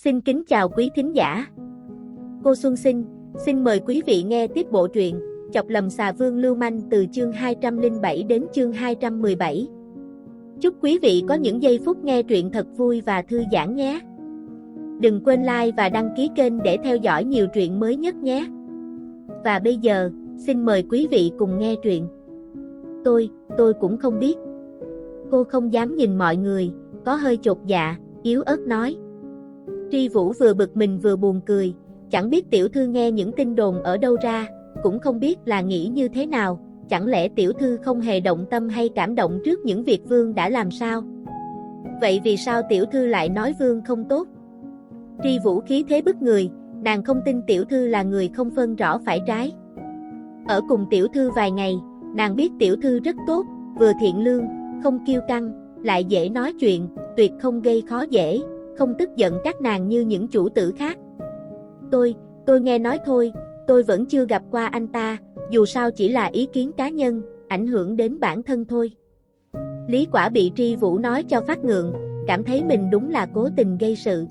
Xin kính chào quý thính giả. Cô Xuân xin mời quý vị nghe tiếp bộ truyện Chọc lầm xà vương lưu manh từ chương 207 đến chương 217. Chúc quý vị có những giây phút nghe truyện thật vui và thư giãn nhé. Đừng quên like và đăng ký kênh để theo dõi nhiều truyện mới nhất nhé. Và bây giờ, xin mời quý vị cùng nghe truyện. Tôi cũng không biết. Cô không dám nhìn mọi người, có hơi chột dạ, yếu ớt nói. Tri Vũ vừa bực mình vừa buồn cười, chẳng biết tiểu thư nghe những tin đồn ở đâu ra, cũng không biết là nghĩ như thế nào, chẳng lẽ tiểu thư không hề động tâm hay cảm động trước những việc vương đã làm sao? Vậy vì sao tiểu thư lại nói vương không tốt? Tri Vũ khí thế bức người, nàng không tin tiểu thư là người không phân rõ phải trái. Ở cùng tiểu thư vài ngày, nàng biết tiểu thư rất tốt, vừa thiện lương, không kiêu căng, lại dễ nói chuyện, tuyệt không gây khó dễ, không tức giận các nàng như những chủ tử khác. Tôi nghe nói thôi, tôi vẫn chưa gặp qua anh ta, dù sao chỉ là ý kiến cá nhân, ảnh hưởng đến bản thân thôi. Lý Quả bị Tri Vũ nói cho phát ngượng, cảm thấy mình đúng là cố tình gây sự.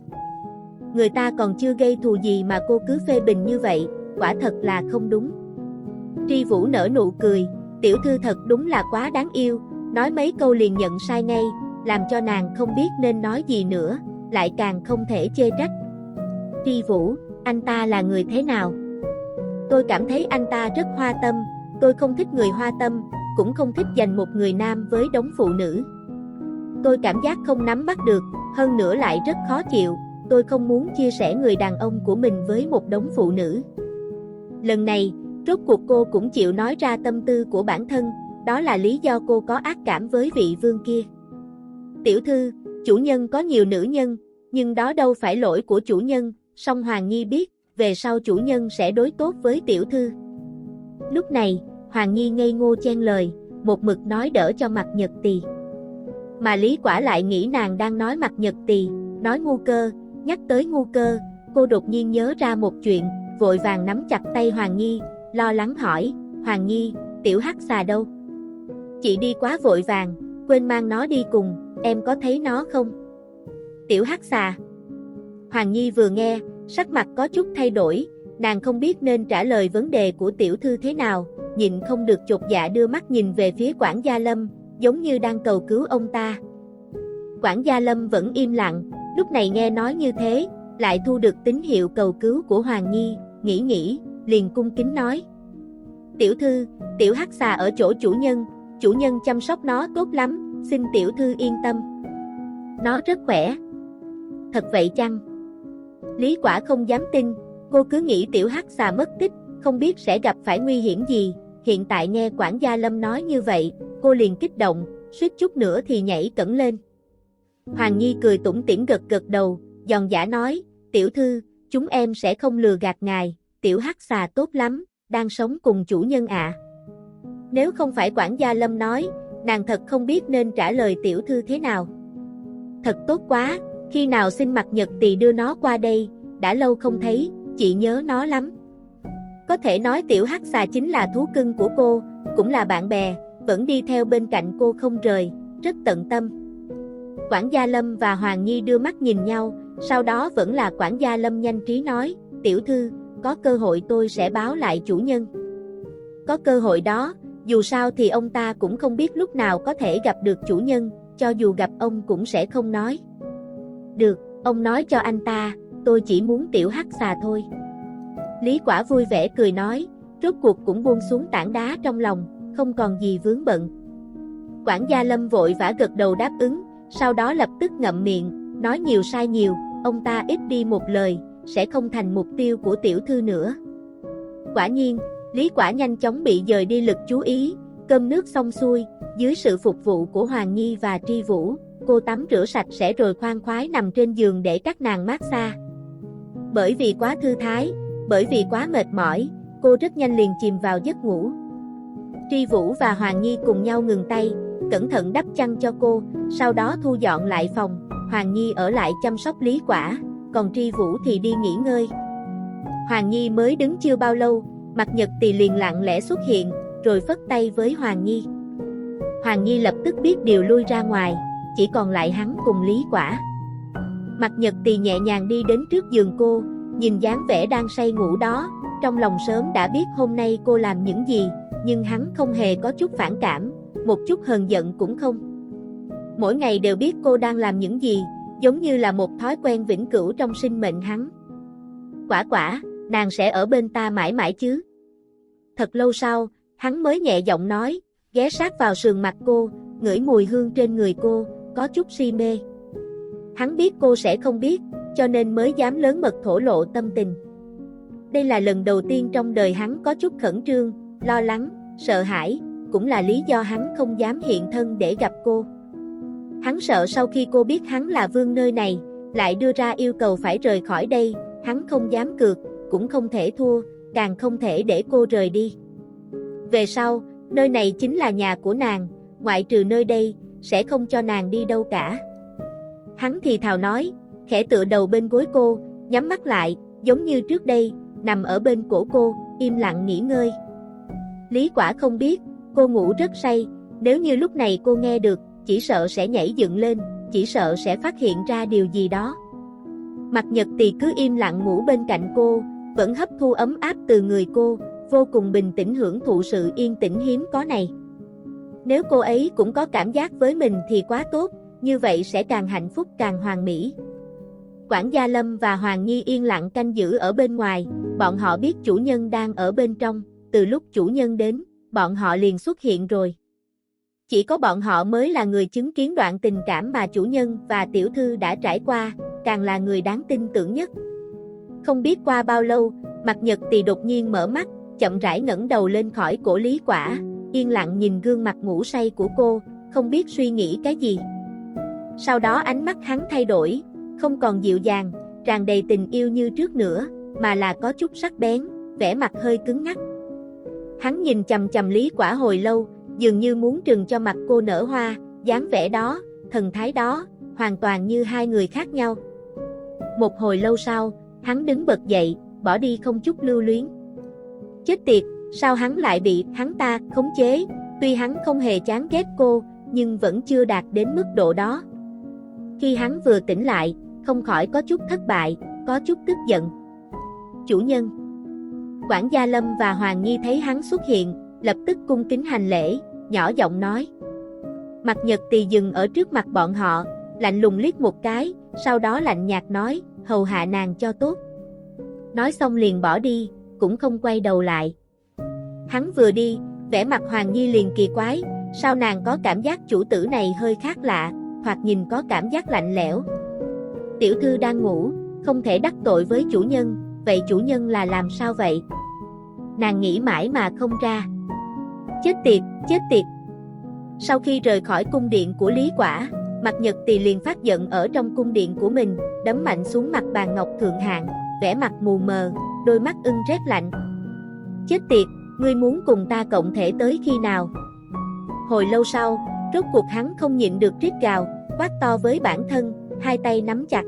Người ta còn chưa gây thù gì mà cô cứ phê bình như vậy, quả thật là không đúng. Tri Vũ nở nụ cười, tiểu thư thật đúng là quá đáng yêu, nói mấy câu liền nhận sai ngay, làm cho nàng không biết nên nói gì nữa, lại càng không thể chê trách. Tri Vũ, anh ta là người thế nào? Tôi cảm thấy anh ta rất hoa tâm, tôi không thích người hoa tâm, cũng không thích dành một người nam với đống phụ nữ. Tôi cảm giác không nắm bắt được, hơn nữa lại rất khó chịu, tôi không muốn chia sẻ người đàn ông của mình với một đống phụ nữ. Lần này, rốt cuộc cô cũng chịu nói ra tâm tư của bản thân, đó là lý do cô có ác cảm với vị vương kia. Tiểu thư, chủ nhân có nhiều nữ nhân, nhưng đó đâu phải lỗi của chủ nhân, song Hoàng Nhi biết, về sau chủ nhân sẽ đối tốt với tiểu thư. Lúc này, Hoàng Nhi ngây ngô chen lời, một mực nói đỡ cho Mạc Nhật Tỳ. Mà Lý Quả lại nghĩ nàng đang nói Mạc Nhật Tỳ, nói ngu cơ, nhắc tới ngu cơ, cô đột nhiên nhớ ra một chuyện, vội vàng nắm chặt tay Hoàng Nhi, lo lắng hỏi, Hoàng Nhi, tiểu hắc xà đâu? Chị đi quá vội vàng, quên mang nó đi cùng, em có thấy nó không? Tiểu hắc xà. Hoàng Nhi vừa nghe, sắc mặt có chút thay đổi, nàng không biết nên trả lời vấn đề của tiểu thư thế nào, nhịn không được chột dạ đưa mắt nhìn về phía quản gia Lâm, giống như đang cầu cứu ông ta. Quản gia Lâm vẫn im lặng, lúc này nghe nói như thế, lại thu được tín hiệu cầu cứu của Hoàng Nhi, nghĩ, liền cung kính nói. Tiểu thư, tiểu hắc xà ở chỗ chủ nhân chăm sóc nó tốt lắm, xin tiểu thư yên tâm. Nó rất khỏe. Thật vậy chăng? Lý Quả không dám tin, cô cứ nghĩ tiểu hắc xà mất tích, không biết sẽ gặp phải nguy hiểm gì, hiện tại nghe quản gia Lâm nói như vậy, cô liền kích động, suýt chút nữa thì nhảy cẫng lên. Hoàng Nhi cười tủm tỉm gật đầu, giòn giả nói, tiểu thư, chúng em sẽ không lừa gạt ngài, tiểu hắc xà tốt lắm, đang sống cùng chủ nhân ạ. Nếu không phải quản gia Lâm nói, nàng thật không biết nên trả lời tiểu thư thế nào. Thật tốt quá, khi nào xin Mạc Nhật Tỳ đưa nó qua đây, đã lâu không thấy, chị nhớ nó lắm. Có thể nói tiểu hắc xà chính là thú cưng của cô, cũng là bạn bè, vẫn đi theo bên cạnh cô không rời, rất tận tâm. Quản gia Lâm và Hoàng Nhi đưa mắt nhìn nhau, sau đó vẫn là quản gia Lâm nhanh trí nói, tiểu thư, có cơ hội tôi sẽ báo lại chủ nhân. Có cơ hội đó, dù sao thì ông ta cũng không biết lúc nào có thể gặp được chủ nhân, cho dù gặp ông cũng sẽ không nói. Được, ông nói cho anh ta, tôi chỉ muốn tiểu hắc xà thôi. Lý Quả vui vẻ cười nói, rốt cuộc cũng buông xuống tảng đá trong lòng, không còn gì vướng bận. Quản gia Lâm vội vã gật đầu đáp ứng, sau đó lập tức ngậm miệng, nói nhiều sai nhiều, ông ta ít đi một lời, sẽ không thành mục tiêu của tiểu thư nữa. Quả nhiên, Lý Quả nhanh chóng bị dời đi lực chú ý, cơm nước xong xuôi, dưới sự phục vụ của Hoàng Nhi và Tri Vũ, cô tắm rửa sạch sẽ rồi khoan khoái nằm trên giường để các nàng massage. Bởi vì quá thư thái, bởi vì quá mệt mỏi, cô rất nhanh liền chìm vào giấc ngủ. Tri Vũ và Hoàng Nhi cùng nhau ngừng tay, cẩn thận đắp chăn cho cô, sau đó thu dọn lại phòng, Hoàng Nhi ở lại chăm sóc Lý Quả, còn Tri Vũ thì đi nghỉ ngơi. Hoàng Nhi mới đứng chưa bao lâu, Mạc Nhật Tỳ liền lặng lẽ xuất hiện, rồi phất tay với Hoàng Nhi. Hoàng Nhi lập tức biết điều lui ra ngoài, chỉ còn lại hắn cùng Lý Quả. Mặt Nhật Tì nhẹ nhàng đi đến trước giường cô, nhìn dáng vẻ đang say ngủ đó, trong lòng sớm đã biết hôm nay cô làm những gì, nhưng hắn không hề có chút phản cảm, một chút hờn giận cũng không. Mỗi ngày đều biết cô đang làm những gì, giống như là một thói quen vĩnh cửu trong sinh mệnh hắn. Quả quả, nàng sẽ ở bên ta mãi mãi chứ? Thật lâu sau, hắn mới nhẹ giọng nói, ghé sát vào sườn mặt cô, ngửi mùi hương trên người cô, có chút si mê. Hắn biết cô sẽ không biết, cho nên mới dám lớn mật thổ lộ tâm tình. Đây là lần đầu tiên trong đời hắn có chút khẩn trương, lo lắng, sợ hãi, cũng là lý do hắn không dám hiện thân để gặp cô. Hắn sợ sau khi cô biết hắn là vương nơi này, lại đưa ra yêu cầu phải rời khỏi đây, hắn không dám cược, cũng không thể thua, càng không thể để cô rời đi. Về sau, nơi này chính là nhà của nàng, ngoại trừ nơi đây, sẽ không cho nàng đi đâu cả. Hắn thì thào nói, khẽ tựa đầu bên gối cô, nhắm mắt lại, giống như trước đây, nằm ở bên cổ cô, im lặng nghỉ ngơi. Lý Quả không biết, cô ngủ rất say, nếu như lúc này cô nghe được, chỉ sợ sẽ nhảy dựng lên, chỉ sợ sẽ phát hiện ra điều gì đó. Mặt Nhật Tì cứ im lặng ngủ bên cạnh cô, vẫn hấp thu ấm áp từ người cô, vô cùng bình tĩnh hưởng thụ sự yên tĩnh hiếm có này. Nếu cô ấy cũng có cảm giác với mình thì quá tốt, như vậy sẽ càng hạnh phúc càng hoàn mỹ. Quản gia Lâm và Hoàng Nhi yên lặng canh giữ ở bên ngoài, bọn họ biết chủ nhân đang ở bên trong, từ lúc chủ nhân đến, bọn họ liền xuất hiện rồi. Chỉ có bọn họ mới là người chứng kiến đoạn tình cảm mà chủ nhân và tiểu thư đã trải qua, càng là người đáng tin tưởng nhất. Không biết qua bao lâu, Mặt Nhật Tì đột nhiên mở mắt, chậm rãi ngẩng đầu lên khỏi cổ Lý Quả, yên lặng nhìn gương mặt ngủ say của cô, không biết suy nghĩ cái gì. Sau đó ánh mắt hắn thay đổi, không còn dịu dàng, tràn đầy tình yêu như trước nữa, mà là có chút sắc bén, vẻ mặt hơi cứng ngắc. Hắn nhìn chằm chằm Lý Quả hồi lâu, dường như muốn trừng cho mặt cô nở hoa, dáng vẻ đó, thần thái đó, hoàn toàn như hai người khác nhau. Một hồi lâu sau, hắn đứng bật dậy, bỏ đi không chút lưu luyến. Chết tiệt, sao hắn lại bị hắn ta khống chế, tuy hắn không hề chán ghét cô, nhưng vẫn chưa đạt đến mức độ đó. Khi hắn vừa tỉnh lại, không khỏi có chút thất bại, có chút tức giận. Chủ nhân. Quản gia Lâm và Hoàng Nhi thấy hắn xuất hiện, lập tức cung kính hành lễ, nhỏ giọng nói. Mặt Nhật Tì dừng ở trước mặt bọn họ, lạnh lùng liếc một cái, sau đó lạnh nhạt nói, hầu hạ nàng cho tốt. Nói xong liền bỏ đi, cũng không quay đầu lại. Hắn vừa đi, vẻ mặt Hoàng Nhi liền kỳ quái, sao nàng có cảm giác chủ tử này hơi khác lạ, thoạt nhìn có cảm giác lạnh lẽo. Tiểu thư đang ngủ, không thể đắc tội với chủ nhân, vậy chủ nhân là làm sao vậy? Nàng nghĩ mãi mà không ra. Chết tiệt, chết tiệt. Sau khi rời khỏi cung điện của Lý Quả, Mặt Nhật Tì liền phát giận ở trong cung điện của mình, đấm mạnh xuống mặt bàn ngọc thượng hạng, vẻ mặt mù mờ, đôi mắt ưng rét lạnh. Chết tiệt, ngươi muốn cùng ta cộng thể tới khi nào? Hồi lâu sau, rốt cuộc hắn không nhịn được rít gào, quát to với bản thân, hai tay nắm chặt.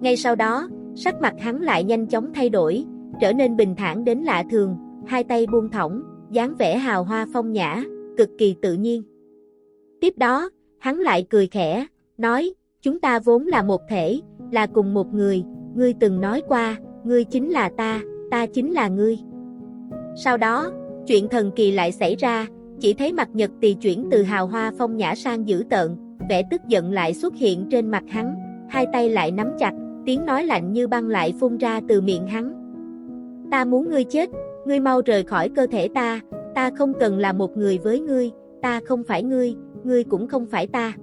Ngay sau đó, sắc mặt hắn lại nhanh chóng thay đổi, trở nên bình thản đến lạ thường, hai tay buông thõng, dáng vẻ hào hoa phong nhã, cực kỳ tự nhiên. Tiếp đó, hắn lại cười khẽ, nói, chúng ta vốn là một thể, là cùng một người, ngươi từng nói qua, ngươi chính là ta chính là ngươi. Sau đó, chuyện thần kỳ lại xảy ra, chỉ thấy Mặt Nhật Tì chuyển từ hào hoa phong nhã sang dữ tợn, vẻ tức giận lại xuất hiện trên mặt hắn, hai tay lại nắm chặt, tiếng nói lạnh như băng lại phun ra từ miệng hắn. Ta muốn ngươi chết, ngươi mau rời khỏi cơ thể ta không cần là một người với ngươi, ta không phải ngươi cũng không phải ta.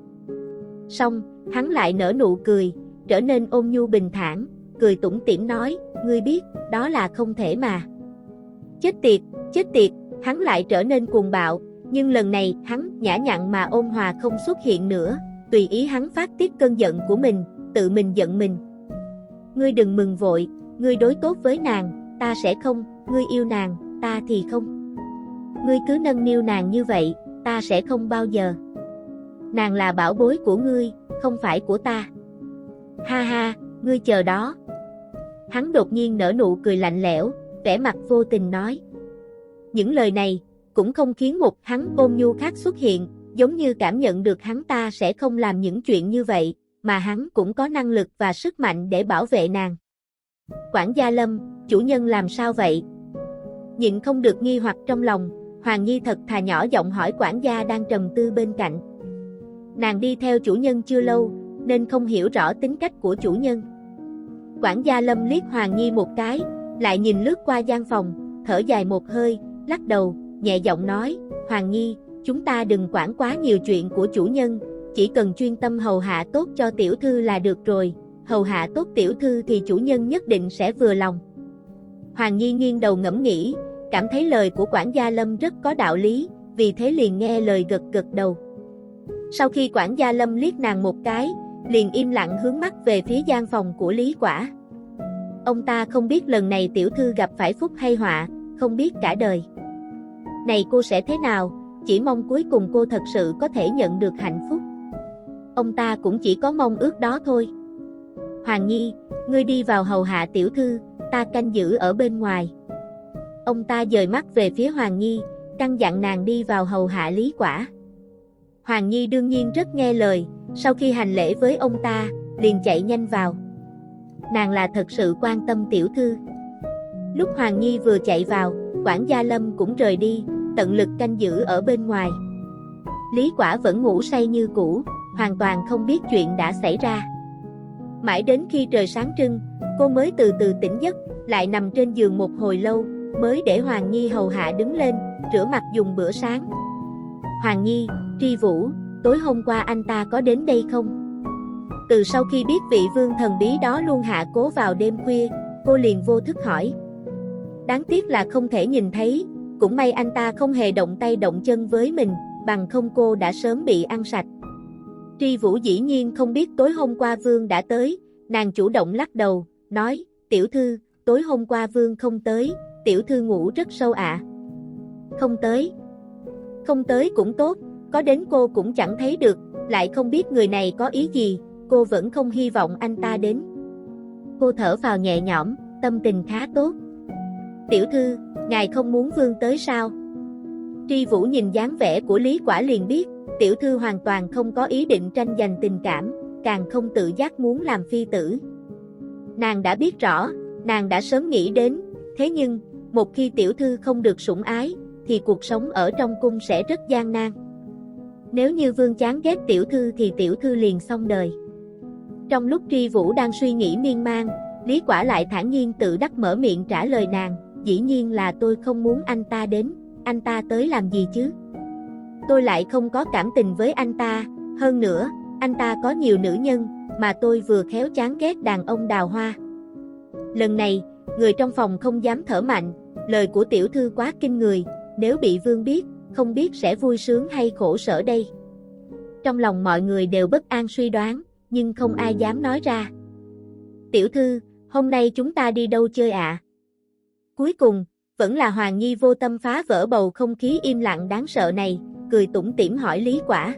Xong, hắn lại nở nụ cười, trở nên ôn nhu bình thản, cười tủm tỉm nói, ngươi biết, đó là không thể mà. Chết tiệt, hắn lại trở nên cuồng bạo, nhưng lần này hắn nhã nhặn mà ôn hòa không xuất hiện nữa, tùy ý hắn phát tiết cơn giận của mình, tự mình giận mình. Ngươi đừng mừng vội, ngươi đối tốt với nàng, ta sẽ không, ngươi yêu nàng, ta thì không. Ngươi cứ nâng niu nàng như vậy, ta sẽ không bao giờ. Nàng là bảo bối của ngươi, không phải của ta. Ha ha, ngươi chờ đó. Hắn đột nhiên nở nụ cười lạnh lẽo, vẻ mặt vô tình nói. Những lời này, cũng không khiến một hắn ôn nhu khác xuất hiện, giống như cảm nhận được hắn ta sẽ không làm những chuyện như vậy, mà hắn cũng có năng lực và sức mạnh để bảo vệ nàng. Quản gia Lâm, chủ nhân làm sao vậy? Nhịn không được nghi hoặc trong lòng, Hoàng Nhi thật thà nhỏ giọng hỏi quản gia đang trầm tư bên cạnh. Nàng đi theo chủ nhân chưa lâu, nên không hiểu rõ tính cách của chủ nhân. Quản gia Lâm liếc Hoàng Nhi một cái, lại nhìn lướt qua gian phòng, thở dài một hơi, lắc đầu, nhẹ giọng nói, Hoàng Nhi, chúng ta đừng quản quá nhiều chuyện của chủ nhân, chỉ cần chuyên tâm hầu hạ tốt cho tiểu thư là được rồi, hầu hạ tốt tiểu thư thì chủ nhân nhất định sẽ vừa lòng. Hoàng Nhi nghiêng đầu ngẫm nghĩ, cảm thấy lời của quản gia Lâm rất có đạo lý, vì thế liền nghe lời gật gật đầu. Sau khi quản gia Lâm liếc nàng một cái, liền im lặng hướng mắt về phía gian phòng của Lý Quả. Ông ta không biết lần này tiểu thư gặp phải phúc hay họa, không biết cả đời này cô sẽ thế nào, chỉ mong cuối cùng cô thật sự có thể nhận được hạnh phúc. Ông ta cũng chỉ có mong ước đó thôi. Hoàng Nhi, ngươi đi vào hầu hạ tiểu thư, ta canh giữ ở bên ngoài. Ông ta dời mắt về phía Hoàng Nhi, căn dặn nàng đi vào hầu hạ Lý Quả. Hoàng Nhi đương nhiên rất nghe lời, sau khi hành lễ với ông ta, liền chạy nhanh vào. Nàng là thật sự quan tâm tiểu thư. Lúc Hoàng Nhi vừa chạy vào, quản gia Lâm cũng rời đi, tận lực canh giữ ở bên ngoài. Lý Quả vẫn ngủ say như cũ, hoàn toàn không biết chuyện đã xảy ra. Mãi đến khi trời sáng trưng, cô mới từ từ tỉnh giấc, lại nằm trên giường một hồi lâu, mới để Hoàng Nhi hầu hạ đứng lên, rửa mặt dùng bữa sáng. Hoàng Nhi, Tri Vũ, tối hôm qua anh ta có đến đây không? Từ sau khi biết vị vương thần bí đó luôn hạ cố vào đêm khuya, cô liền vô thức hỏi. Đáng tiếc là không thể nhìn thấy, cũng may anh ta không hề động tay động chân với mình, bằng không cô đã sớm bị ăn sạch. Tri Vũ dĩ nhiên không biết tối hôm qua vương đã tới, nàng chủ động lắc đầu, nói, tiểu thư, tối hôm qua vương không tới, tiểu thư ngủ rất sâu ạ. Không tới. Không tới cũng tốt, có đến cô cũng chẳng thấy được, lại không biết người này có ý gì, cô vẫn không hy vọng anh ta đến. Cô thở phào nhẹ nhõm, tâm tình khá tốt. Tiểu thư, ngài không muốn vương tới sao? Tri Vũ nhìn dáng vẻ của Lý Quả liền biết, tiểu thư hoàn toàn không có ý định tranh giành tình cảm, càng không tự giác muốn làm phi tử. Nàng đã biết rõ, nàng đã sớm nghĩ đến, thế nhưng, một khi tiểu thư không được sủng ái, thì cuộc sống ở trong cung sẽ rất gian nan. Nếu như vương chán ghét tiểu thư thì tiểu thư liền xong đời. Trong lúc Tri Vũ đang suy nghĩ miên man, Lý Quả lại thản nhiên tự đắc mở miệng trả lời nàng, dĩ nhiên là tôi không muốn anh ta đến, anh ta tới làm gì chứ? Tôi lại không có cảm tình với anh ta, hơn nữa, anh ta có nhiều nữ nhân, mà tôi vừa khéo chán ghét đàn ông đào hoa. Lần này, người trong phòng không dám thở mạnh, lời của tiểu thư quá kinh người, nếu bị vương biết, không biết sẽ vui sướng hay khổ sở đây. Trong lòng mọi người đều bất an suy đoán, nhưng không ai dám nói ra. Tiểu thư, hôm nay chúng ta đi đâu chơi ạ? Cuối cùng, vẫn là Hoàng Nhi vô tâm phá vỡ bầu không khí im lặng đáng sợ này, cười tủm tỉm hỏi Lý Quả.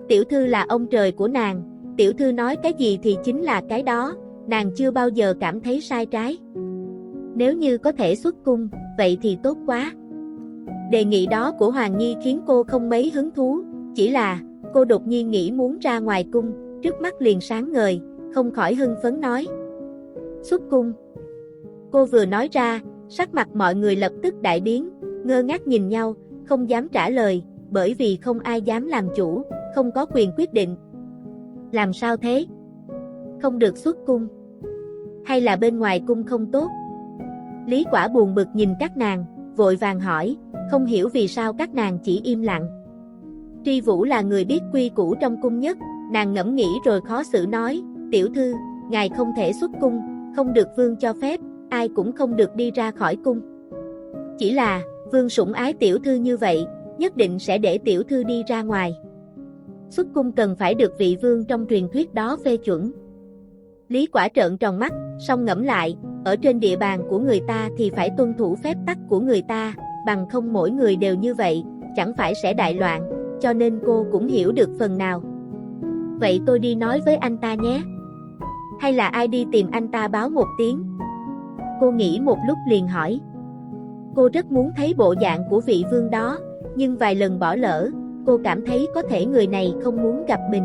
Tiểu thư là ông trời của nàng, tiểu thư nói cái gì thì chính là cái đó, nàng chưa bao giờ cảm thấy sai trái. Nếu như có thể xuất cung, vậy thì tốt quá. Đề nghị đó của Hoàng Nhi khiến cô không mấy hứng thú, chỉ là, cô đột nhiên nghĩ muốn ra ngoài cung, trước mắt liền sáng ngời, không khỏi hưng phấn nói. Xuất cung. Cô vừa nói ra, sắc mặt mọi người lập tức đại biến, ngơ ngác nhìn nhau, không dám trả lời, bởi vì không ai dám làm chủ, không có quyền quyết định. Làm sao thế? Không được xuất cung? Hay là bên ngoài cung không tốt? Lý Quả buồn bực nhìn các nàng, vội vàng hỏi, không hiểu vì sao các nàng chỉ im lặng. Tri Vũ là người biết quy củ trong cung nhất, nàng ngẫm nghĩ rồi khó xử nói, tiểu thư, ngài không thể xuất cung, không được vương cho phép, ai cũng không được đi ra khỏi cung. Chỉ là, vương sủng ái tiểu thư như vậy, nhất định sẽ để tiểu thư đi ra ngoài. Xuất cung cần phải được vị vương trong truyền thuyết đó phê chuẩn. Lý Quả trợn tròn mắt, song ngẫm lại, ở trên địa bàn của người ta thì phải tuân thủ phép tắc của người ta, bằng không mỗi người đều như vậy, chẳng phải sẽ đại loạn, cho nên cô cũng hiểu được phần nào. Vậy tôi đi nói với anh ta nhé. Hay là ai đi tìm anh ta báo một tiếng? Cô nghĩ một lúc liền hỏi. Cô rất muốn thấy bộ dạng của vị vương đó, nhưng vài lần bỏ lỡ, cô cảm thấy có thể người này không muốn gặp mình.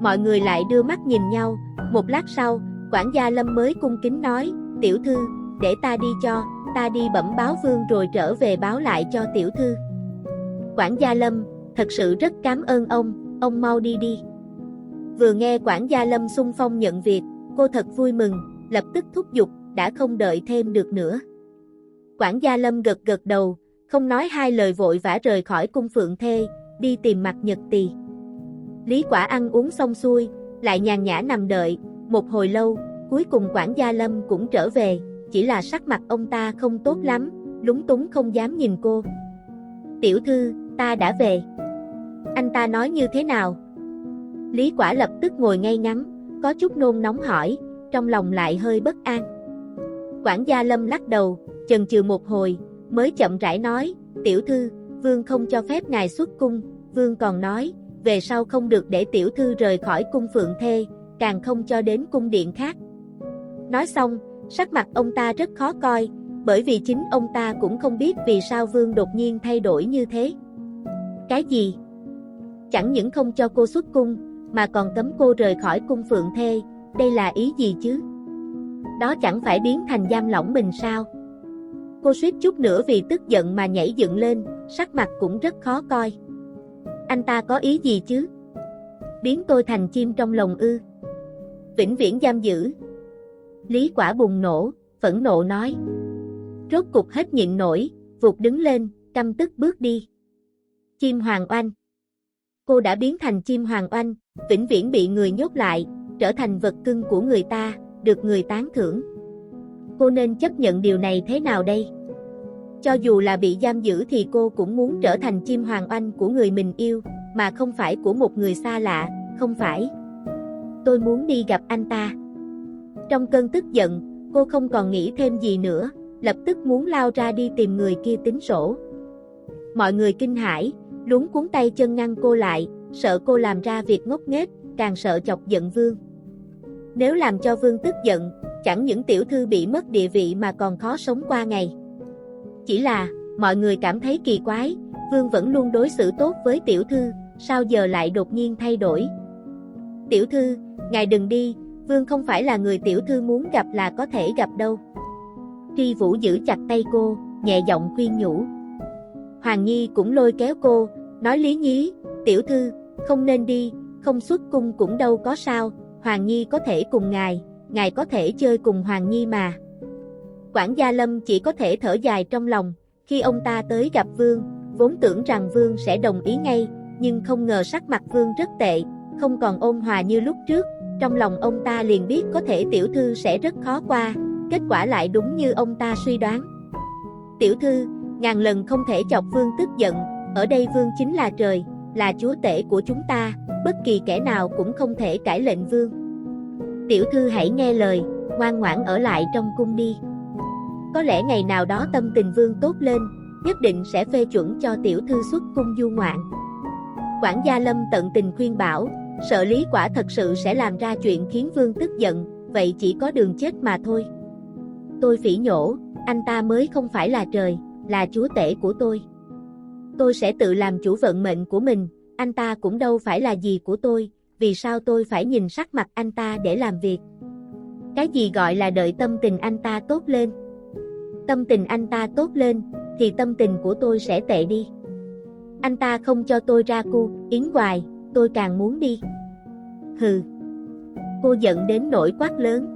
Mọi người lại đưa mắt nhìn nhau, một lát sau, quản gia Lâm mới cung kính nói, tiểu thư, để ta đi cho, ta đi bẩm báo vương rồi trở về báo lại cho tiểu thư. Quản gia Lâm, thật sự rất cảm ơn ông mau đi đi. Vừa nghe quản gia Lâm xung phong nhận việc, cô thật vui mừng, lập tức thúc giục, đã không đợi thêm được nữa. Quản gia Lâm gật gật đầu, không nói hai lời vội vã rời khỏi cung Phượng Thê, đi tìm Mạc Nhật Tỳ. Lý Quả ăn uống xong xuôi, lại nhàn nhã nằm đợi, một hồi lâu, cuối cùng quản gia Lâm cũng trở về, chỉ là sắc mặt ông ta không tốt lắm, lúng túng không dám nhìn cô. Tiểu thư, ta đã về. Anh ta nói như thế nào? Lý Quả lập tức ngồi ngay ngắn, có chút nôn nóng hỏi, trong lòng lại hơi bất an. Quản gia Lâm lắc đầu, chần chừ một hồi, mới chậm rãi nói, tiểu thư, vương không cho phép ngài xuất cung, vương còn nói, về sau không được để tiểu thư rời khỏi cung Phượng Thê, càng không cho đến cung điện khác. Nói xong, sắc mặt ông ta rất khó coi, bởi vì chính ông ta cũng không biết vì sao vương đột nhiên thay đổi như thế. Cái gì? Chẳng những không cho cô xuất cung, mà còn cấm cô rời khỏi cung Phượng Thê, đây là ý gì chứ? Đó chẳng phải biến thành giam lỏng mình sao? Cô suýt chút nữa vì tức giận mà nhảy dựng lên, sắc mặt cũng rất khó coi. Anh ta có ý gì chứ? Biến tôi thành chim trong lồng ư? Vĩnh viễn giam giữ. Lý Quả bùng nổ, phẫn nộ nói. Rốt cục hết nhịn nổi, vụt đứng lên, căm tức bước đi. Chim hoàng oanh. Cô đã biến thành chim hoàng oanh, vĩnh viễn bị người nhốt lại, trở thành vật cưng của người ta, được người tán thưởng. Cô nên chấp nhận điều này thế nào đây? Cho dù là bị giam giữ thì cô cũng muốn trở thành chim hoàng oanh của người mình yêu, mà không phải của một người xa lạ, không phải. Tôi muốn đi gặp anh ta. Trong cơn tức giận, cô không còn nghĩ thêm gì nữa, lập tức muốn lao ra đi tìm người kia tính sổ. Mọi người kinh hãi, luống cuống tay chân ngăn cô lại, sợ cô làm ra việc ngốc nghếch, càng sợ chọc giận vương. Nếu làm cho vương tức giận, chẳng những tiểu thư bị mất địa vị mà còn khó sống qua ngày. Chỉ là, mọi người cảm thấy kỳ quái, vương vẫn luôn đối xử tốt với tiểu thư, sao giờ lại đột nhiên thay đổi? Tiểu thư, ngài đừng đi, vương không phải là người tiểu thư muốn gặp là có thể gặp đâu. Tri Vũ giữ chặt tay cô, nhẹ giọng khuyên nhủ. Hoàng Nhi cũng lôi kéo cô, nói Lý Nhí, tiểu thư, không nên đi, không xuất cung cũng đâu có sao, Hoàng Nhi có thể cùng ngài có thể chơi cùng Hoàng Nhi mà. Quản gia Lâm chỉ có thể thở dài trong lòng, khi ông ta tới gặp vương, vốn tưởng rằng vương sẽ đồng ý ngay, nhưng không ngờ sắc mặt vương rất tệ, không còn ôn hòa như lúc trước, trong lòng ông ta liền biết có thể tiểu thư sẽ rất khó qua, kết quả lại đúng như ông ta suy đoán. Tiểu thư, ngàn lần không thể chọc vương tức giận, ở đây vương chính là trời, là chúa tể của chúng ta, bất kỳ kẻ nào cũng không thể cãi lệnh vương. Tiểu thư hãy nghe lời, ngoan ngoãn ở lại trong cung đi. Có lẽ ngày nào đó tâm tình vương tốt lên, nhất định sẽ phê chuẩn cho tiểu thư xuất cung du ngoạn. Quản gia Lâm tận tình khuyên bảo, sợ Lý Quả thật sự sẽ làm ra chuyện khiến vương tức giận, vậy chỉ có đường chết mà thôi. Tôi phỉ nhổ, anh ta mới không phải là trời, là chúa tể của tôi. Tôi sẽ tự làm chủ vận mệnh của mình, anh ta cũng đâu phải là gì của tôi, vì sao tôi phải nhìn sắc mặt anh ta để làm việc? Cái gì gọi là đợi tâm tình anh ta tốt lên? Tâm tình anh ta tốt lên, thì tâm tình của tôi sẽ tệ đi. Anh ta không cho tôi ra cu, yến hoài, tôi càng muốn đi. Hừ. Cô giận đến nỗi quát lớn.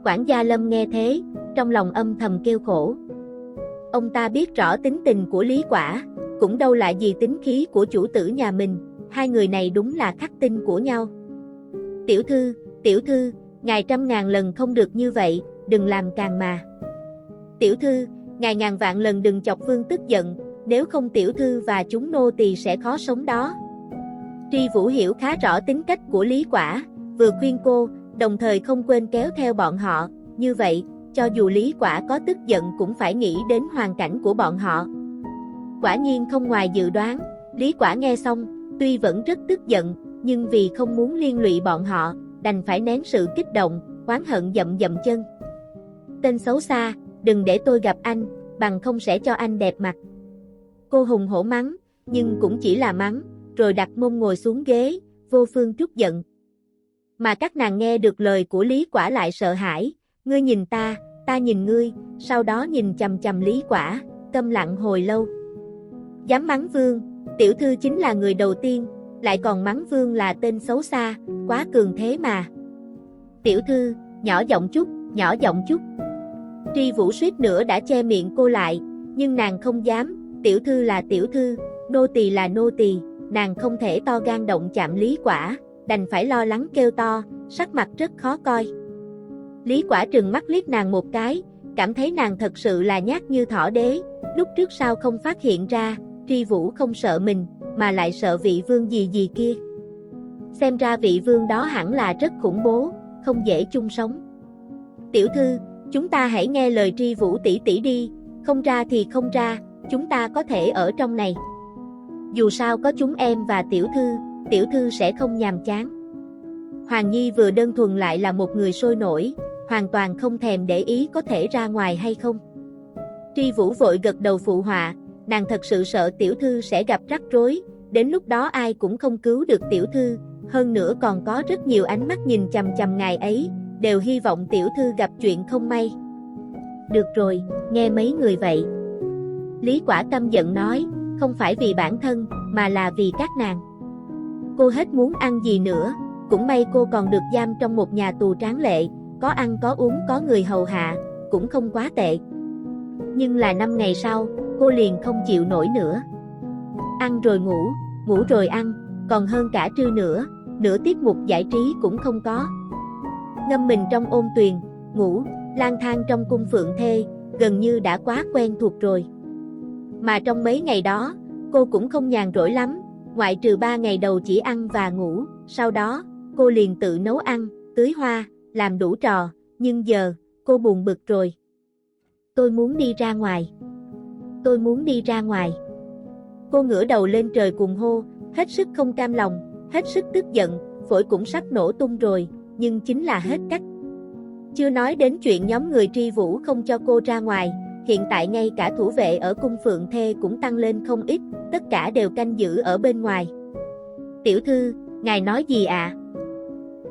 Quản gia Lâm nghe thế, trong lòng âm thầm kêu khổ. Ông ta biết rõ tính tình của Lý Quả, cũng đâu lại gì tính khí của chủ tử nhà mình, hai người này đúng là khắc tinh của nhau. Tiểu thư, ngài trăm ngàn lần không được như vậy, đừng làm càng mà. Tiểu thư, ngài ngàn vạn lần đừng chọc vương tức giận, nếu không tiểu thư và chúng nô tỳ sẽ khó sống đó. Tri Vũ hiểu khá rõ tính cách của Lý Quả, vừa khuyên cô, đồng thời không quên kéo theo bọn họ, như vậy, cho dù Lý Quả có tức giận cũng phải nghĩ đến hoàn cảnh của bọn họ. Quả nhiên không ngoài dự đoán, Lý Quả nghe xong, tuy vẫn rất tức giận, nhưng vì không muốn liên lụy bọn họ, đành phải nén sự kích động, oán hận dậm chân. Tên xấu xa, đừng để tôi gặp anh, bằng không sẽ cho anh đẹp mặt. Cô hùng hổ mắng, nhưng cũng chỉ là mắng, rồi đặt mông ngồi xuống ghế, vô phương trút giận. Mà các nàng nghe được lời của Lý Quả lại sợ hãi, ngươi nhìn ta nhìn ngươi, sau đó nhìn chằm chằm Lý Quả, câm lặng hồi lâu. Dám mắng vương, tiểu thư chính là người đầu tiên, lại còn mắng vương là tên xấu xa, quá cường thế mà. Tiểu thư, nhỏ giọng chút, nhỏ giọng chút. Tri Vũ suýt nữa đã che miệng cô lại, nhưng nàng không dám, tiểu thư là tiểu thư, nô tỳ là nô tỳ, nàng không thể to gan động chạm Lý Quả, đành phải lo lắng kêu to, sắc mặt rất khó coi. Lý Quả trừng mắt liếc nàng một cái, cảm thấy nàng thật sự là nhát như thỏ đế, lúc trước sao không phát hiện ra, Tri Vũ không sợ mình, mà lại sợ vị vương gì gì kia. Xem ra vị vương đó hẳn là rất khủng bố, không dễ chung sống. Tiểu thư, chúng ta hãy nghe lời Tri Vũ tỷ tỷ đi, không ra thì không ra, chúng ta có thể ở trong này. Dù sao có chúng em và tiểu thư sẽ không nhàm chán. Hoàng Nhi vừa đơn thuần lại là một người sôi nổi, hoàn toàn không thèm để ý có thể ra ngoài hay không. Tri Vũ vội gật đầu phụ họa, nàng thật sự sợ tiểu thư sẽ gặp rắc rối, đến lúc đó ai cũng không cứu được tiểu thư, hơn nữa còn có rất nhiều ánh mắt nhìn chằm chằm ngài ấy, đều hy vọng tiểu thư gặp chuyện không may. Được rồi, nghe mấy người vậy. Lý Quả căm giận nói, không phải vì bản thân, mà là vì các nàng. Cô hết muốn ăn gì nữa, cũng may cô còn được giam trong một nhà tù tráng lệ, có ăn có uống có người hầu hạ, cũng không quá tệ. Nhưng là 5 ngày sau, cô liền không chịu nổi nữa. Ăn rồi ngủ, ngủ rồi ăn, còn hơn cả trưa nữa, nửa tiết mục giải trí cũng không có. Ngâm mình trong ôn tuyền, ngủ, lang thang trong cung phượng thê, gần như đã quá quen thuộc rồi. Mà trong mấy ngày đó, cô cũng không nhàn rỗi lắm, ngoại trừ 3 ngày đầu chỉ ăn và ngủ, sau đó, cô liền tự nấu ăn, tưới hoa, làm đủ trò, nhưng giờ, cô buồn bực rồi. Tôi muốn đi ra ngoài. Tôi muốn đi ra ngoài. Cô ngửa đầu lên trời cuồng hô, hết sức không cam lòng, hết sức tức giận, phổi cũng sắp nổ tung rồi, nhưng chính là hết cách. Chưa nói đến chuyện nhóm người Tri Vũ không cho cô ra ngoài, hiện tại ngay cả thủ vệ ở cung phượng thê cũng tăng lên không ít, tất cả đều canh giữ ở bên ngoài. Tiểu thư, ngài nói gì ạ?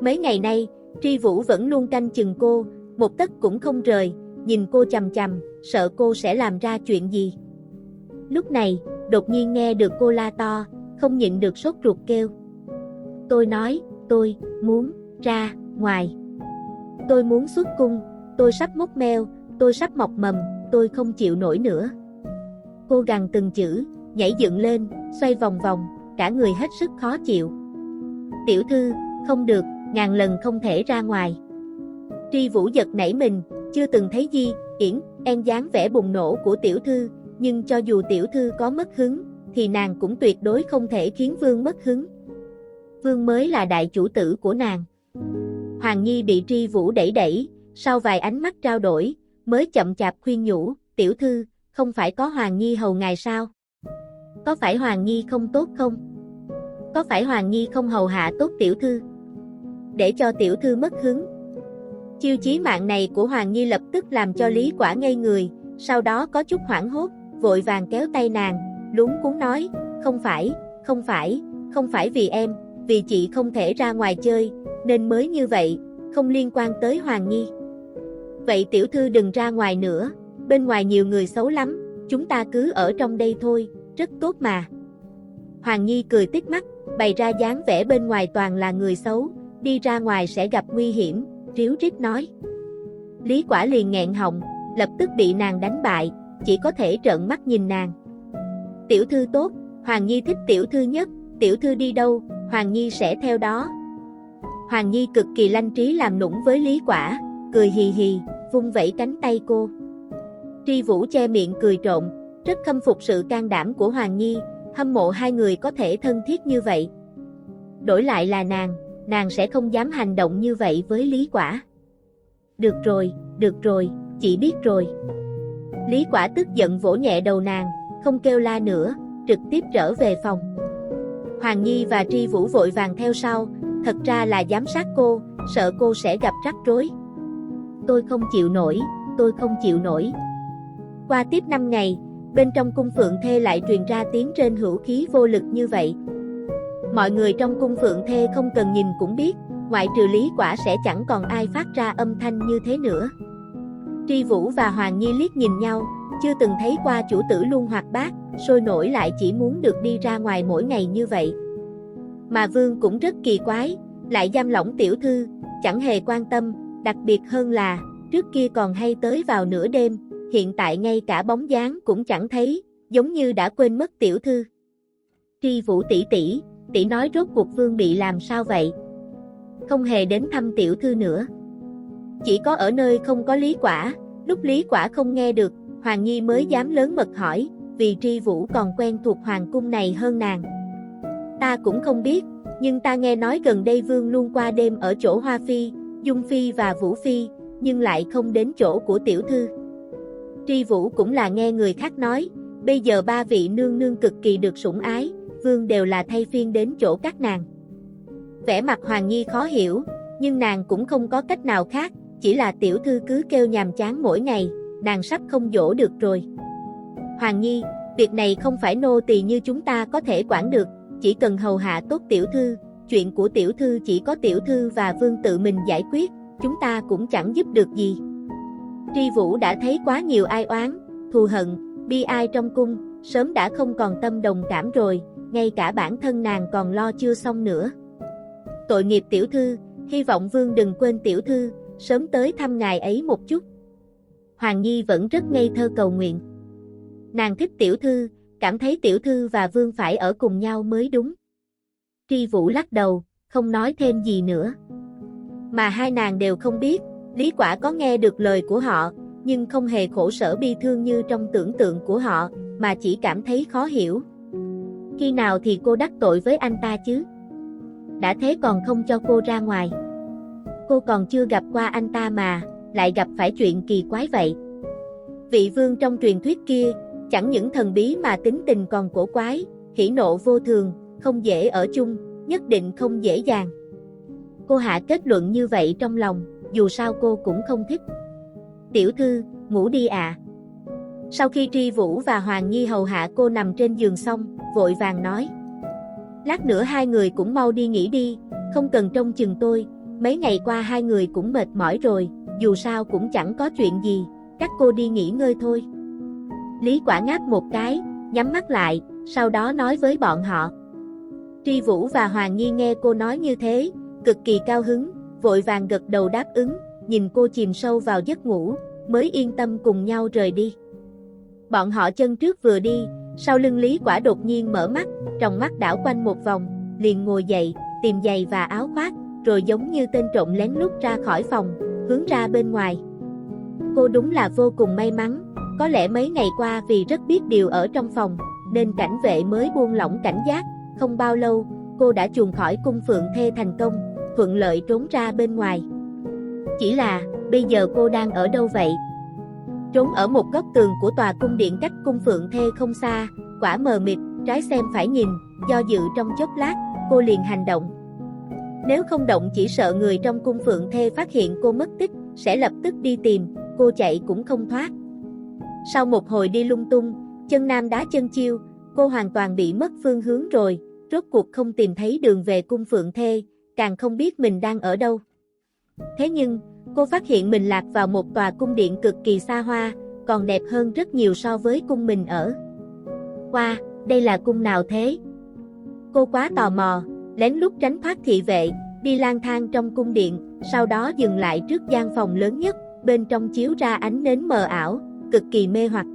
Mấy ngày nay, Tri Vũ vẫn luôn canh chừng cô, một tấc cũng không rời, nhìn cô chằm chằm, sợ cô sẽ làm ra chuyện gì. Lúc này, đột nhiên nghe được cô la to, không nhịn được sốt ruột kêu. Tôi nói, tôi muốn ra ngoài. Tôi muốn xuất cung, tôi sắp mốc meo, tôi sắp mọc mầm, tôi không chịu nổi nữa. Cô gằn từng chữ, nhảy dựng lên, xoay vòng vòng, cả người hết sức khó chịu. Tiểu thư, không được, ngàn lần không thể ra ngoài. Tri Vũ giật nảy mình, chưa từng thấy Di, Yển, En dáng vẻ bùng nổ của tiểu thư, nhưng cho dù tiểu thư có mất hứng, thì nàng cũng tuyệt đối không thể khiến vương mất hứng. Vương mới là đại chủ tử của nàng. Hoàng Nhi bị Tri Vũ đẩy đẩy, sau vài ánh mắt trao đổi, mới chậm chạp khuyên nhủ, tiểu thư, không phải có Hoàng Nhi hầu ngài sao? Có phải Hoàng Nhi không tốt không? Có phải Hoàng Nhi không hầu hạ tốt tiểu thư? Để cho tiểu thư mất hứng. Chiêu chí mạng này của Hoàng Nhi lập tức làm cho Lý Quả ngây người, sau đó có chút hoảng hốt, vội vàng kéo tay nàng, luống cuống nói, không phải vì em, vì chị không thể ra ngoài chơi, nên mới như vậy, không liên quan tới Hoàng Nhi. Vậy tiểu thư đừng ra ngoài nữa, bên ngoài nhiều người xấu lắm, chúng ta cứ ở trong đây thôi, rất tốt mà. Hoàng Nhi cười tít mắt, bày ra dáng vẻ bên ngoài toàn là người xấu, đi ra ngoài sẽ gặp nguy hiểm, ríu rít nói. Lý Quả liền nghẹn họng, lập tức bị nàng đánh bại, chỉ có thể trợn mắt nhìn nàng. Tiểu thư tốt, Hoàng Nhi thích tiểu thư nhất, tiểu thư đi đâu, Hoàng Nhi sẽ theo đó. Hoàng Nhi cực kỳ lanh trí làm nũng với Lý Quả, cười hì hì, vung vẩy cánh tay cô. Tri Vũ che miệng cười trộm, rất khâm phục sự can đảm của Hoàng Nhi, hâm mộ hai người có thể thân thiết như vậy. Đổi lại là nàng sẽ không dám hành động như vậy với Lý Quả. Được rồi, chị biết rồi. Lý Quả tức giận vỗ nhẹ đầu nàng, không kêu la nữa, trực tiếp trở về phòng. Hoàng Nhi và Tri Vũ vội vàng theo sau, thật ra là giám sát cô, sợ cô sẽ gặp rắc rối. Tôi không chịu nổi. Qua tiếp 5 ngày, bên trong cung phượng thê lại truyền ra tiếng rên hữu khí vô lực như vậy. Mọi người trong cung phượng thê không cần nhìn cũng biết, ngoại trừ Lý Quả sẽ chẳng còn ai phát ra âm thanh như thế nữa. Tri Vũ và Hoàng Nhi liếc nhìn nhau, chưa từng thấy qua chủ tử luôn hoạt bát, sôi nổi lại chỉ muốn được đi ra ngoài mỗi ngày như vậy. Mà Vương cũng rất kỳ quái, lại giam lỏng tiểu thư, chẳng hề quan tâm, đặc biệt hơn là, trước kia còn hay tới vào nửa đêm, hiện tại ngay cả bóng dáng cũng chẳng thấy, giống như đã quên mất tiểu thư. Tri Vũ tỷ tỷ nói rốt cuộc Vương bị làm sao vậy? Không hề đến thăm tiểu thư nữa. Chỉ có ở nơi không có Lý Quả, lúc Lý Quả không nghe được, Hoàng Nhi mới dám lớn mật hỏi, vì Tri Vũ còn quen thuộc hoàng cung này hơn nàng. Ta cũng không biết, nhưng ta nghe nói gần đây Vương luôn qua đêm ở chỗ Hoa Phi, Dung Phi và Vũ Phi, nhưng lại không đến chỗ của tiểu thư. Tri Vũ cũng là nghe người khác nói, bây giờ ba vị nương nương cực kỳ được sủng ái, Vương đều là thay phiên đến chỗ các nàng. Vẻ mặt Hoàng Nhi khó hiểu, nhưng nàng cũng không có cách nào khác, chỉ là tiểu thư cứ kêu nhàm chán mỗi ngày, nàng sắp không dỗ được rồi. Hoàng Nhi, việc này không phải nô tỳ như chúng ta có thể quản được, chỉ cần hầu hạ tốt tiểu thư, chuyện của tiểu thư chỉ có tiểu thư và Vương tự mình giải quyết, chúng ta cũng chẳng giúp được gì. Tri Vũ đã thấy quá nhiều ai oán, thù hận, bi ai trong cung, sớm đã không còn tâm đồng cảm rồi, ngay cả bản thân nàng còn lo chưa xong nữa. Tội nghiệp tiểu thư, hy vọng Vương đừng quên tiểu thư, sớm tới thăm ngài ấy một chút. Hoàng Nhi vẫn rất ngây thơ cầu nguyện. Nàng thích tiểu thư, cảm thấy tiểu thư và Vương phải ở cùng nhau mới đúng. Tri Vũ lắc đầu, không nói thêm gì nữa. Mà hai nàng đều không biết, Lý Quả có nghe được lời của họ, nhưng không hề khổ sở bi thương như trong tưởng tượng của họ, mà chỉ cảm thấy khó hiểu. Khi nào thì cô đắc tội với anh ta chứ? Đã thế còn không cho cô ra ngoài. Cô còn chưa gặp qua anh ta mà, lại gặp phải chuyện kỳ quái vậy. Vị Vương trong truyền thuyết kia, chẳng những thần bí mà tính tình còn cổ quái, hỉ nộ vô thường, không dễ ở chung, nhất định không dễ dàng. Cô hạ kết luận như vậy trong lòng, dù sao cô cũng không thích. Tiểu thư, ngủ đi ạ. Sau khi Tri Vũ và Hoàng Nhi hầu hạ cô nằm trên giường xong, vội vàng nói. Lát nữa hai người cũng mau đi nghỉ đi, không cần trông chừng tôi, mấy ngày qua hai người cũng mệt mỏi rồi, dù sao cũng chẳng có chuyện gì, các cô đi nghỉ ngơi thôi. Lý Quả ngáp một cái, nhắm mắt lại, sau đó nói với bọn họ. Tri Vũ và Hoàng Nhi nghe cô nói như thế, cực kỳ cao hứng, vội vàng gật đầu đáp ứng, nhìn cô chìm sâu vào giấc ngủ, mới yên tâm cùng nhau rời đi. Bọn họ chân trước vừa đi, sau lưng Lý Quả đột nhiên mở mắt, tròng mắt đảo quanh một vòng, liền ngồi dậy, tìm giày và áo khoác, rồi giống như tên trộm lén lút ra khỏi phòng, hướng ra bên ngoài. Cô đúng là vô cùng may mắn, có lẽ mấy ngày qua vì rất biết điều ở trong phòng, nên cảnh vệ mới buông lỏng cảnh giác, không bao lâu, cô đã chuồn khỏi cung Phượng Thê thành công, thuận lợi trốn ra bên ngoài. Chỉ là, bây giờ cô đang ở đâu vậy? Trốn ở một góc tường của tòa cung điện cách cung Phượng Thê không xa, quả mờ mịt, trái xem phải nhìn, do dự trong chốc lát, cô liền hành động. Nếu không động chỉ sợ người trong cung Phượng Thê phát hiện cô mất tích, sẽ lập tức đi tìm, cô chạy cũng không thoát. Sau một hồi đi lung tung, chân nam đá chân chiêu, cô hoàn toàn bị mất phương hướng rồi, rốt cuộc không tìm thấy đường về cung Phượng Thê, càng không biết mình đang ở đâu. Thế nhưng, cô phát hiện mình lạc vào một tòa cung điện cực kỳ xa hoa, còn đẹp hơn rất nhiều so với cung mình ở. Wow, đây là cung nào thế? Cô quá tò mò, lén lút tránh thoát thị vệ, đi lang thang trong cung điện, sau đó dừng lại trước gian phòng lớn nhất, bên trong chiếu ra ánh nến mờ ảo, cực kỳ mê hoặc.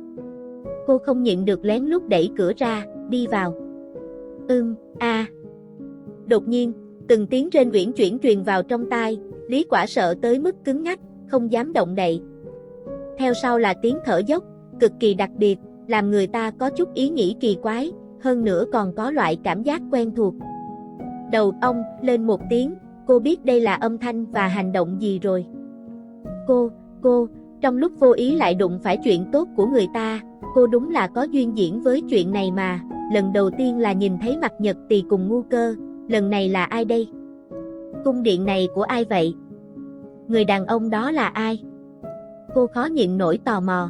Cô không nhịn được lén lút đẩy cửa ra, đi vào. Đột nhiên, từng tiếng rên uyển chuyển truyền vào trong tai, Lý Quả sợ tới mức cứng ngắc, không dám động đậy. Theo sau là tiếng thở dốc, cực kỳ đặc biệt, làm người ta có chút ý nghĩ kỳ quái, hơn nữa còn có loại cảm giác quen thuộc. Đầu ong lên một tiếng, cô biết đây là âm thanh và hành động gì rồi. Cô, trong lúc vô ý lại đụng phải chuyện tốt của người ta, cô đúng là có duyên diễn với chuyện này mà, lần đầu tiên là nhìn thấy mặt Nhật Tỳ cùng Ngu Cơ, lần này là ai đây? Cung điện này của ai vậy? Người đàn ông đó là ai? Cô khó nhịn nổi tò mò.